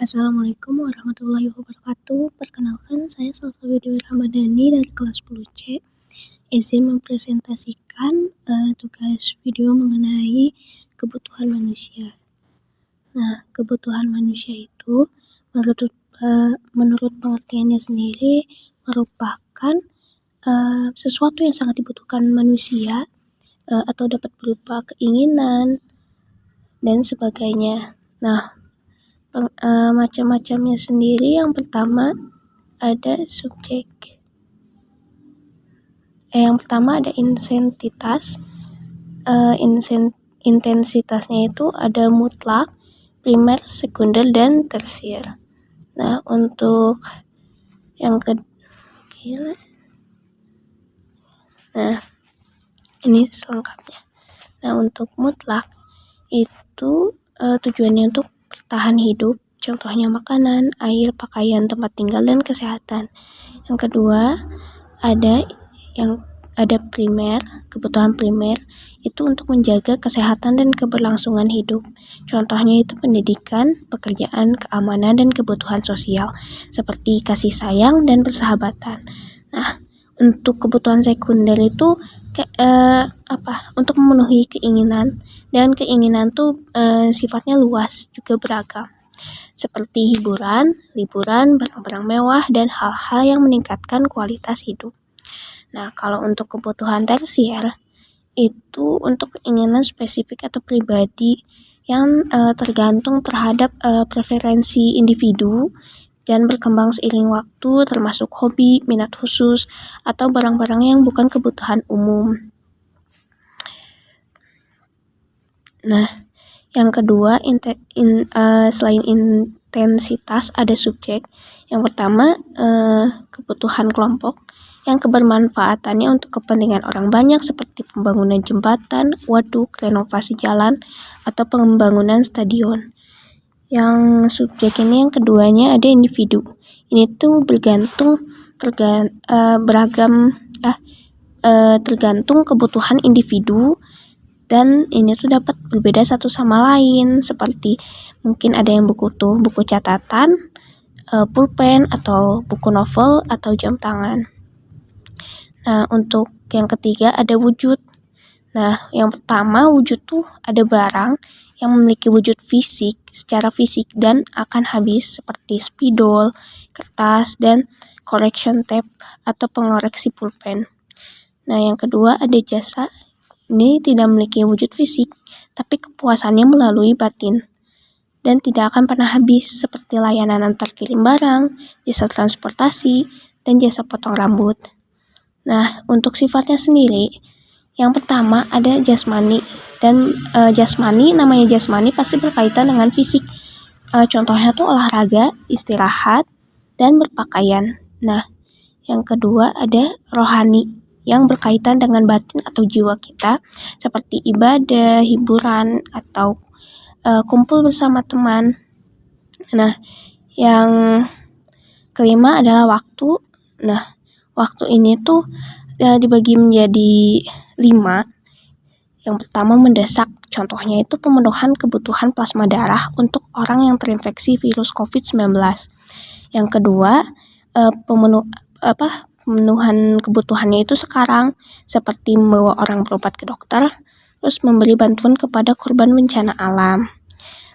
Assalamualaikum warahmatullahi wabarakatuh. Perkenalkan, saya Salsa Dewi Ramadhani dari kelas 10C. Izin mempresentasikan tugas video mengenai kebutuhan manusia. Nah, kebutuhan manusia itu menurut pengertiannya sendiri merupakan sesuatu yang sangat dibutuhkan manusia atau dapat berupa keinginan dan sebagainya. Nah, macam-macamnya sendiri, yang pertama ada subjek. Yang pertama ada intensitasnya itu ada mutlak, primer, sekunder, dan tersier. Nah, untuk yang ini selengkapnya. Nah, untuk mutlak itu tujuannya untuk bertahan hidup, contohnya makanan, air, pakaian, tempat tinggal, dan kesehatan. Yang kedua ada primer. Kebutuhan primer itu untuk menjaga kesehatan dan keberlangsungan hidup. Contohnya itu pendidikan, pekerjaan, keamanan, dan kebutuhan sosial seperti kasih sayang dan persahabatan. Nah, untuk kebutuhan sekunder itu untuk memenuhi keinginan, dan keinginan tuh sifatnya luas, juga beragam, seperti hiburan, liburan, barang-barang mewah, dan hal-hal yang meningkatkan kualitas hidup. Nah, kalau untuk kebutuhan tersier itu untuk keinginan spesifik atau pribadi yang tergantung terhadap preferensi individu dan berkembang seiring waktu, termasuk hobi, minat khusus, atau barang-barang yang bukan kebutuhan umum. Nah, yang kedua, selain intensitas ada subjek. Yang pertama kebutuhan kelompok yang kebermanfaatannya untuk kepentingan orang banyak, seperti pembangunan jembatan, waduk, renovasi jalan, atau pembangunan stadion. Yang subjek ini yang keduanya ada individu. Ini tuh tergantung kebutuhan individu, dan ini tuh dapat berbeda satu sama lain, seperti mungkin ada yang buku catatan, pulpen, atau buku novel, atau jam tangan. Nah, untuk yang ketiga ada wujud. Nah, yang pertama wujud tuh ada barang yang memiliki wujud fisik secara fisik dan akan habis, seperti spidol, kertas, dan correction tape atau pengoreksi pulpen. Nah, yang kedua ada jasa. Ini tidak memiliki wujud fisik, tapi kepuasannya melalui batin dan tidak akan pernah habis, seperti layanan antar kirim barang, jasa transportasi, dan jasa potong rambut. Nah, untuk sifatnya sendiri, yang pertama ada jasmani, dan namanya jasmani pasti berkaitan dengan fisik. Contohnya tuh olahraga, istirahat, dan berpakaian. Nah, yang kedua ada rohani, yang berkaitan dengan batin atau jiwa kita, seperti ibadah, hiburan, atau kumpul bersama teman. Nah, yang kelima adalah waktu. Nah, waktu ini tuh dibagi menjadi 5. Yang pertama mendesak, contohnya itu pemenuhan kebutuhan plasma darah untuk orang yang terinfeksi virus COVID-19. Yang kedua, pemenuhan kebutuhannya itu sekarang, seperti membawa orang berobat ke dokter, terus memberi bantuan kepada korban bencana alam.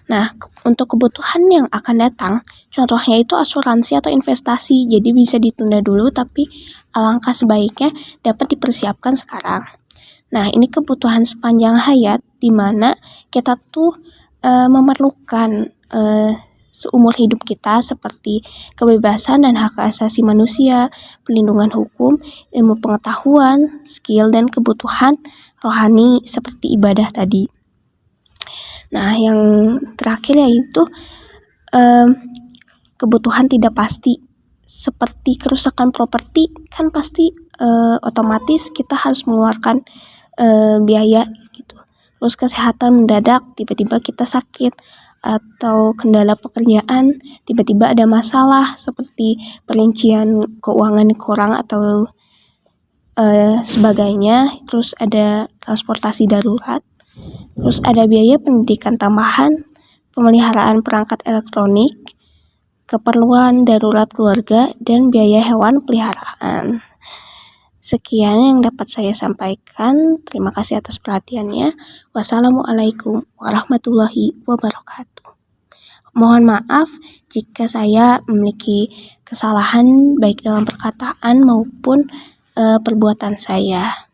Nah, untuk kebutuhan yang akan datang, contohnya itu asuransi atau investasi, jadi bisa ditunda dulu, tapi alangkah sebaiknya dapat dipersiapkan sekarang. Nah, ini kebutuhan sepanjang hayat, di mana kita tuh memerlukan seumur hidup kita, seperti kebebasan dan hak asasi manusia, perlindungan hukum, ilmu pengetahuan, skill, dan kebutuhan rohani seperti ibadah tadi. Nah, yang terakhir yaitu kebutuhan tidak pasti, seperti kerusakan properti, kan pasti otomatis kita harus mengeluarkan biaya gitu. Terus kesehatan mendadak, tiba-tiba kita sakit, atau kendala pekerjaan, tiba-tiba ada masalah seperti perincian keuangan kurang atau sebagainya. Terus ada transportasi darurat. Terus ada biaya pendidikan tambahan, pemeliharaan perangkat elektronik, keperluan darurat keluarga, dan biaya hewan peliharaan. Sekian yang dapat saya sampaikan. Terima kasih atas perhatiannya. Wassalamualaikum warahmatullahi wabarakatuh. Mohon maaf jika saya memiliki kesalahan baik dalam perkataan maupun perbuatan saya.